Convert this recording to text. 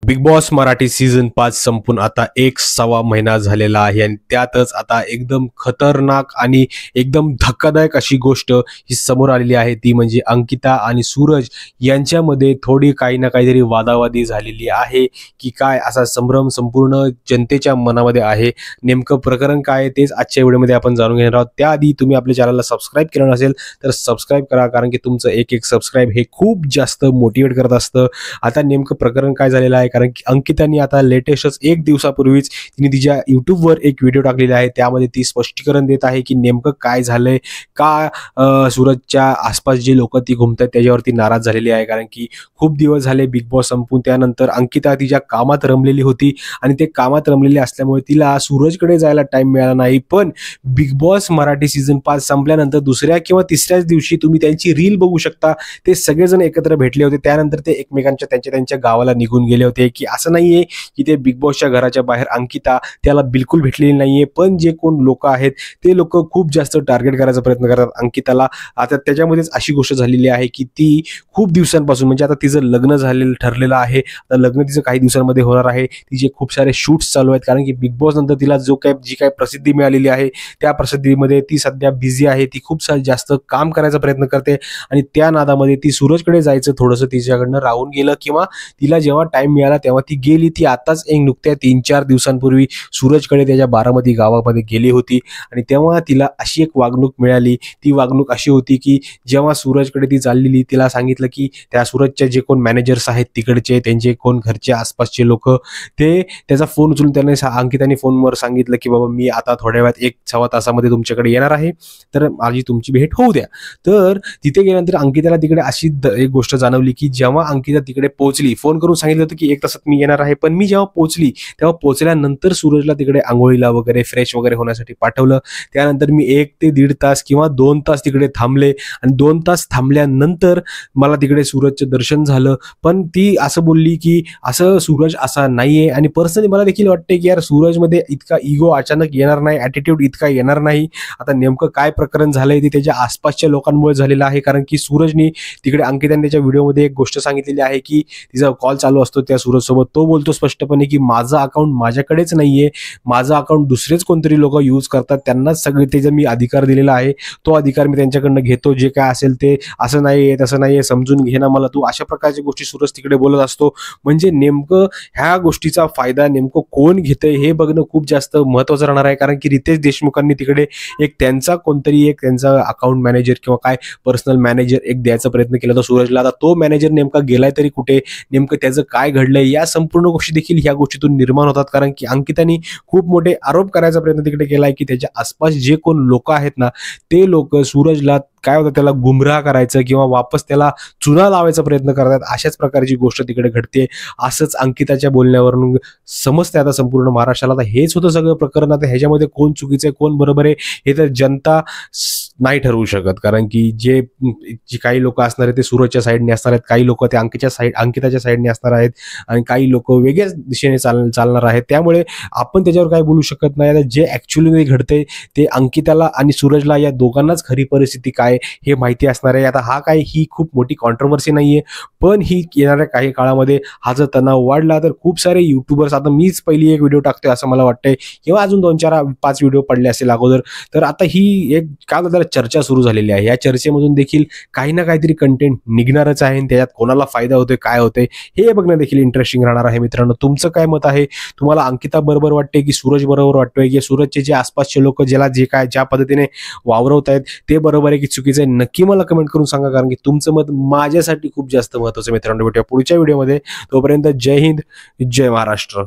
Big boss Marathi season 5 संपून आता 1 महिना झालेला आहे आणि त्यातच आता एकदम खतरनाक आणि एकदम धक्कादायक अशी गोष्ट ही समोर आलेली आहे, ती म्हणजे अंकिता आणि सूरज यांच्यामध्ये थोडी काही ना काहीतरी वादावादी झालेली आहे की काय, असा संभ्रम संपूर्ण जनतेच्या मनामध्ये आहे। नेमकं प्रकरण काय आहे तेच आजच्या व्हिडिओमध्ये आपण जाणून घेणार आहोत। त्याआधी तुम्ही आपल्या चॅनलला सबस्क्राईब केलं नसेल तर सबस्क्राईब करा, कारण की तुमचं एक एक सबस्क्राईब हे खूप जास्त मोटिवेट करत असतं। आता नेमकं प्रकरण काय झालेलं आहे, कारण की अंकितानी आता लेटेस्टच 1 दिवसापूर्वीच तिने तिच्या यूट्यूबवर एक व्हिडिओ टाकलेला आहे, त्यामध्ये ती स्पष्टीकरण देत आहे की नेमकं काय झालंय, का सूरजच्या आसपास जे लोक ती घुमतात त्याच्यावरती नाराज झालेली आहे। कारण की खूप दिवस झाले बिग बॉस संपून त्यानंतर अंकिता तिच्या कामात रमलेली होती आणि ते कामात रमलेली असल्यामुळे तिला सूरजकडे जायला टाइम मिळाला नाही। पण बिग बॉस मराठी सीझन 5 संपल्यानंतर दुसऱ्या किंवा तिसऱ्याच दिवशी तुम्ही त्यांची रील बघू शकता, ते सगळेजण एकत्र भेटले होते। त्यानंतर ते एकमेकांच्या त्यांच्या गावाला निघून गेले होते, की असं नाहीये की ते बिग बॉसच्या घराच्या बाहेर अंकिता त्याला बिलकुल भेटलेली नाहीये, पण जे कोण लोक आहेत ते लोक खूप जास्त टार्गेट करायचा प्रयत्न करतात अंकिताला। आता त्याच्यामध्येच अशी गोष्ट झालेली आहे की ती खूप दिवसांपासून, म्हणजे आता तिचं लग्न झालेलं ठरलेलं आहे, आता लग्न तिचं काही दिवसांमध्ये होणार आहे, तिचे खूप सारे शूट्स चालू आहेत, कारण की बिग बॉस नंतर तिला जी काय प्रसिद्धी मिळालेली आहे त्या प्रसिद्धीमध्ये ती सध्या बिझी आहे, ती खूप जास्त काम करायचा प्रयत्न करते आणि त्या नादामध्ये ती सूरजकडे जायचं थोडंसं तिच्याकडनं राहून गेलं, किंवा तिला जेव्हा टाइम मिळाला तेव्हा ती गेली। ती आताच एक नुकत्या 3-4 दिवसांपूर्वी सूरजकडे त्याच्या बारामती गावामध्ये गेली होती आणि तेव्हा तिला अशी एक वागणूक मिळाली। ती वागणूक अशी होती की जेव्हा सूरजकडे ती चाललेली, तिला सांगितलं की त्या सूरजचे जे कोण मॅनेजर्स आहेत तिकडचे, त्यांचे कोण घरचे आसपासचे लोक, ते त्याचा फोन उचलून त्यांनी अंकिताने फोनवर सांगितलं की बाबा मी आता थोड्या वेळात 1-1.25 तासामध्ये तुमच्याकडे येणार आहे, तर माझी तुमची भेट होऊ द्या। तर तिथे गेल्यानंतर अंकिताला तिकडे अशी एक गोष्ट जाणवली की जेव्हा अंकिता तिकडे पोहोचली, फोन करून सांगितलं होतं की 1 तासात मी येणार आहे, पण मी जेव्हा पोहोचली तेव्हा पोहोचल्यानंतर सूरजला तिकडे आंघोळीला वगैरे फ्रेश वगैरे होण्यासाठी पाठवलं। त्यानंतर मी 1 ते 1.5 तास किंवा 2 तास तिकडे थांबले आणि 2 तास थांबल्यानंतर मला तिकडे सूरजचं दर्शन झालं। पण ती असं बोलली की असं सूरज असा नाहीये, आणि पर्सनली मला देखील वाटते की यार सूरजमध्ये इतका इगो अचानक येणार नाही, ॲटिट्यूड इतका येणार नाही। आता नेमकं काय प्रकरण झालंय ते त्याच्या आसपासच्या लोकांमुळे झालेलं आहे, कारण की सूरजनी तिकडे अंकिताने त्याच्या व्हिडिओमध्ये एक गोष्ट सांगितलेली आहे की तिचा कॉल चालू असतो त्या सूरज सोबत, तो बोलतो स्पष्टपणे की माझं अकाउंट माझ्याकडेच नाहीये, माझं अकाउंट दुसरेच कोणतरी लोक यूज करतात, त्यांनाच सगळे त्याचा मी अधिकार दिलेला आहे, तो अधिकार मी त्यांच्याकडनं घेतो, जे काय असेल ते असं नाहीये तसं नाहीये, समजून घे ना मला तू, अशा प्रकारच्या गोष्टी सूरज तिकडे बोलत असतो। म्हणजे नेमकं ह्या गोष्टीचा फायदा नेमकं कोण घेतंय हे बघणं खूप जास्त महत्त्वाचं राहणार आहे, कारण की रितेश देशमुखांनी तिकडे एक त्यांचा कोणतरी एक त्यांचा अकाउंट मॅनेजर किंवा काय पर्सनल मॅनेजर एक द्यायचा प्रयत्न केला होता सूरजला। आता तो मॅनेजर नेमका गेलाय तरी कुठे, नेमकं त्याचं काय घडलंय, या संपूर्ण गोष्टी देखील ह्या गोष्टीतून निर्माण होतात, कारण की अंकितानी खूप मोठे आरोप करायचा प्रयत्न तिकडे केलाय की त्याच्या आसपास जे कोण लोक आहेत ना ते लोक सूरजला काय होतं त्याला गुमराह करायचं किंवा वापस त्याला चुना लावायचा प्रयत्न करतात, अशाच प्रकारची गोष्ट तिकडे घडते, असंच अंकिताच्या बोलण्यावरून समजते आता संपूर्ण महाराष्ट्राला। आता हेच होतं सगळं प्रकरण। आता ह्याच्यामध्ये कोण चुकीचं आहे कोण बरोबर आहे हे तर जनता नाही ठरवू शकत, कारण की जे काही लोक असणार आहेत ते सूरजच्या साईडने असणार आहेत, काही लोक ते अंकिताच्या साईडने असणार आहेत आणि काही लोक वेगळ्याच दिशेने चालणार आहेत, त्यामुळे आपण त्याच्यावर काय बोलू शकत नाही। आता जे ॲक्च्युअली घडते ते अंकिताला आणि सूरजला या दोघांनाच खरी परिस्थिती काय हे माहिती असणार आहे। आता ही खूप मोठी कॉन्ट्रोवर्सी नाहीये, पण ही येणाऱ्या काही काळामध्ये हा जर तणाव वाढला तर खूप सारे युट्यूबर्स, आता मीच पहिली एक व्हिडिओ टाकतोय असं मला वाटतंय, किंवा अजून 2-4-5 व्हिडिओ पडले असेल अगोदर, तर आता ही एक काय म्हणतात चर्चा सुरू झालेली आहे। या चर्चेमधून देखील काही ना काहीतरी कंटेंट निघणारच आहे, त्याच्यात कोणाला फायदा होतोय काय होतंय हे बघणं देखील इंटरेस्टिंग राहणार आहे। मित्रांनो, तुमचं काय मत आहे? तुम्हाला अंकिता बरोबर वाटते की सूरज बरोबर वाटतोय, की सूरजचे जे आसपासचे लोक ज्या पद्धतीने वावरवत आहेत ते बरोबर आहे की चुकीचं आहे? नक्की मला कमेंट करून सांगा, कारण की तुमचं मत माझ्यासाठी खूप जास्त महत्त्वाचं। मित्रांनो, भेटूया पुढच्या व्हिडिओमध्ये, तोपर्यंत जय हिंद, जय महाराष्ट्र।